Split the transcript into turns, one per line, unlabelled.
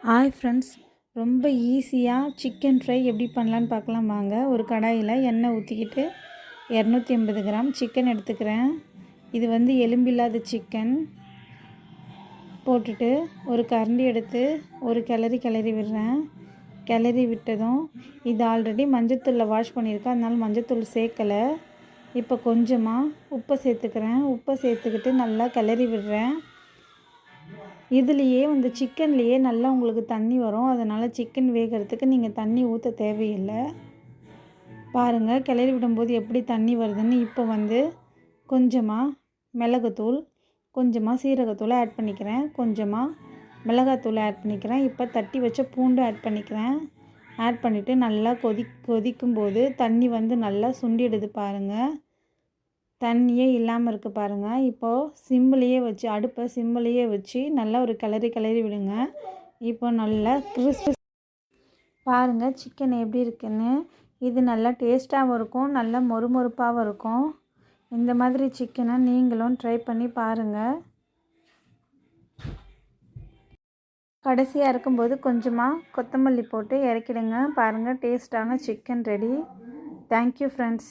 Hi friends, ரொம்ப ஈஸியாக chicken fry எப்படி பண்ணலான்னு பார்க்கலாம் வாங்க. ஒரு கடாயில் எண்ணெய் ஊற்றிக்கிட்டு 250 கிராம் சிக்கன் எடுத்துக்கிறேன். இது வந்து எலும்பில்லாத சிக்கன் போட்டுட்டு ஒரு கரண்டி எடுத்து ஒரு கிளறி விடுறேன். கிளறி விட்டதும் இது ஆல்ரெடி மஞ்சத்தூளில் வாஷ் பண்ணியிருக்கேன், அதனால மஞ்சத்தூள் சேர்க்கலை. இப்போ கொஞ்சமாக உப்பை சேர்த்துக்கிறேன். உப்பை சேர்த்துக்கிட்டு நல்லா கிளறி விடுறேன். இதுலேயே வந்து சிக்கன்லேயே நல்லா உங்களுக்கு தண்ணி வரும், அதனால் சிக்கன் வேகிறதுக்கு நீங்கள் தண்ணி ஊற்ற தேவையில்லை. பாருங்கள், கிளறி விடும்போது எப்படி தண்ணி வருதுன்னு. இப்போ வந்து கொஞ்சமாக மிளகுத்தூள், கொஞ்சமாக சீரகத்தூளை ஆட் பண்ணிக்கிறேன், கொஞ்சமாக மிளகாத்தூளை ஆட் பண்ணிக்கிறேன். இப்போ தட்டி வச்ச பூண்டு ஆட் பண்ணிக்கிறேன். ஆட் பண்ணிவிட்டு நல்லா கொதிக்கும்போது தண்ணி வந்து நல்லா சுண்டிடுது பாருங்கள். தண்ணியே இல்லாமல் இருக்குது பாருங்கள். இப்போது சிம்மிலேயே வச்சு, அடுப்பை சிம்மிலேயே வச்சு நல்லா ஒரு கிளறி விடுங்க. இப்போ நல்லா பாருங்கள் சிக்கன் எப்படி இருக்குன்னு. இது நல்லா டேஸ்ட்டாகவும் இருக்கும், நல்லா மொறுமொறுப்பாகவும் இருக்கும். இந்த மாதிரி சிக்கனை நீங்களும் ட்ரை பண்ணி பாருங்கள். கடைசியாக இருக்கும்போது கொஞ்சமாக கொத்தமல்லி போட்டு இறக்கிடுங்க. பாருங்கள், டேஸ்ட்டான சிக்கன் ரெடி. Thank you friends.